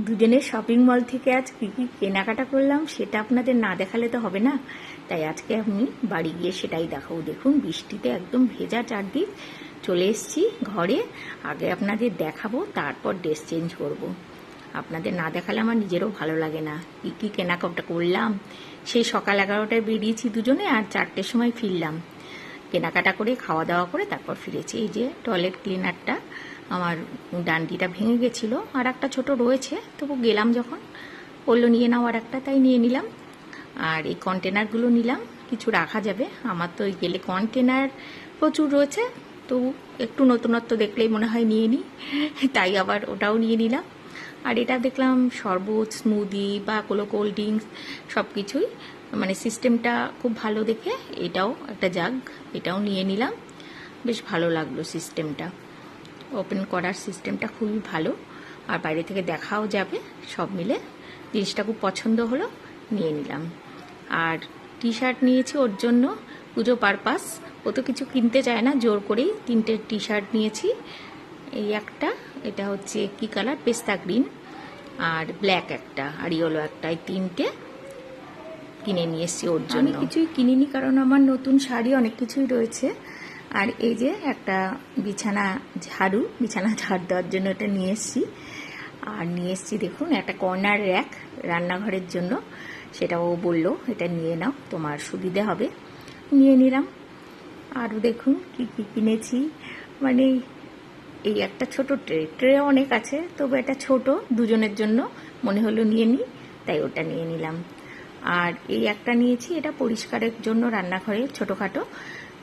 দুজনের shopping mall থেকে আজ কী কী কেনাকাটা করলাম সেটা আপনাদের না দেখালে তো হবে না। তাই আজকে আমি বাড়ি গিয়ে সেটাই দেখাবো। দেখুন বৃষ্টিতে একদম ভেজা চারদিক। চলে এসেছি ঘরে, আগে আপনাদের দেখাবো, তারপর ড্রেস চেঞ্জ করব। আপনাদের না দেখালে আমার নিজেরও ভালো লাগে না। কী কী কেনাকাটা করলাম, সেই সকাল 11টায় বেরিয়েছি দুজনে, আর 4টের সময় ফিরলাম। কেনাকাটা করে খাওয়া দাওয়া করে তারপর ফিরেছি। এই যে টয়লেট ক্লিনারটা, আমার ডান্ডিটা ভেঙে গেছিলো, আর একটা ছোট রয়েছে, তবু গেলাম যখন বললো নিয়ে নাও আর একটা, তাই নিয়ে নিলাম। আর এই কন্টেনারগুলো নিলাম, কিছু রাখা যাবে। আমার তো গেলে কন্টেনার প্রচুর রয়েছে, তো একটু নতুনত্ব দেখলেই মনে হয় নিয়ে নিই, তাই আবার ওটাও নিয়ে নিলাম। আর এটা দেখলাম শরবত, স্মুদি বা কোনো কোল্ড ড্রিঙ্কস সব কিছুই, মানে সিস্টেমটা খুব ভালো দেখে এটাও একটা জাগ, এটাও নিয়ে নিলাম। বেশ ভালো লাগলো সিস্টেমটা, ওপেন করার সিস্টেমটা খুবই ভালো, আর বাইরে থেকে দেখাও যাবে। সব মিলে জিনিসটা খুব পছন্দ হলো, নিয়ে নিলাম। আর টি শার্ট নিয়েছি ওর জন্য, পুজো পারপাস। ও তো কিছু কিনতে চায় না, জোর করেই 3টে টি শার্ট নিয়েছি। এই একটা, এটা হচ্ছে কি কালার, পেস্তা গ্রিন, আর ব্ল্যাক একটা, আর ইয়েলো একটা, এই 3টে কিনে নিয়ে এসেছি ওর জন্য। আমি কিছুই কিনিনি, কারণ আমার নতুন শাড়ি অনেক কিছুই রয়েছে। আর এই যে একটা বিছানা ঝাড়ু দেওয়ার জন্য এটা নিয়ে এসেছি। আর নিয়ে এসেছি দেখুন একটা কর্নার র্যাক রান্নাঘরের জন্য, সেটা ও বললো এটা নিয়ে নাও, তোমার সুবিধে হবে, নিয়ে নিলাম। আরও দেখুন কি কি কিনেছি, মানে এই একটা ছোট ট্রে অনেক আছে, তবে এটা ছোট, দুজনের জন্য মনে হলো নিয়ে নিই, তাই ওটা নিয়ে নিলাম। আর এই একটা নিয়েছি, এটা পরিষ্কারের জন্য, রান্নাঘরে ছোটোখাটো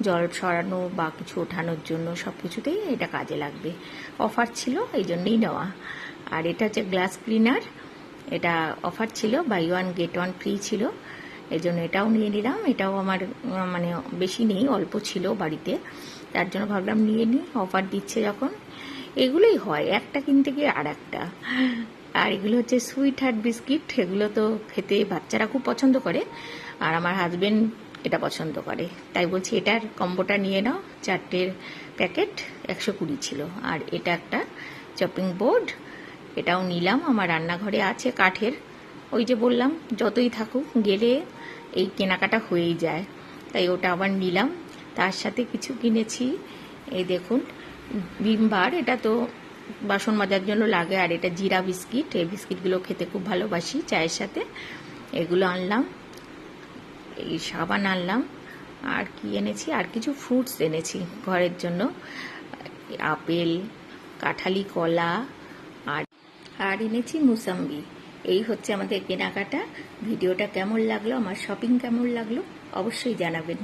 জল সরানো বা কিছু ওঠানোর জন্য সব কিছুতেই এটা কাজে লাগবে। অফার ছিল এই জন্যই নেওয়া। আর এটা হচ্ছে গ্লাস ক্লিনার, এটা অফার ছিল, বাই 1 get 1 ফ্রি ছিল, এই জন্য এটাও নিয়ে নিলাম। এটাও আমার মানে বেশি নেই, অল্প ছিল বাড়িতে, তার জন্য ভাবলাম নিয়ে নিই, অফার দিচ্ছে যখন। এগুলোই হয়, একটা কিনতে গিয়ে আর একটা। আর এগুলো হচ্ছে সুইট হার্ট বিস্কিট, এগুলো তো খেতে বাচ্চারা খুব পছন্দ করে, আর আমার হাজবেন্ড এটা পছন্দ করে, তাই বলছি এটার কম্বোটা নিয়ে নাও। 4টের প্যাকেট 120 ছিল। আর এটা একটা চপিং বোর্ড, এটাও নিলাম, আমার রান্নাঘরে আছে কাঠের। ওই যে বললাম যতই থাকুক গেলে এই কেনাকাটা হয়েই যায়, তাই ওটা আবার নিলাম। তার সাথে কিছু কিনেছি, এই দেখুন ভিম বার, এটা তো বাসন মাজার জন্য লাগে। আর এটা জিরা বিস্কিট, এই বিস্কিটগুলো খেতে খুব ভালোবাসি চায়ের সাথে, এগুলো আনলাম। এই সাবান আনলাম। আর কি এনেছি, আর কিছু ফ্রুটস এনেছি ঘরের জন্য, আপেল, কাঁঠালি কলা, আর এনেছি মুসাম্বি। এই হচ্ছে আমাদের কেনাকাটা। ভিডিওটা কেমন লাগলো, আমার শপিং কেমন লাগলো, অবশ্যই জানাবেন।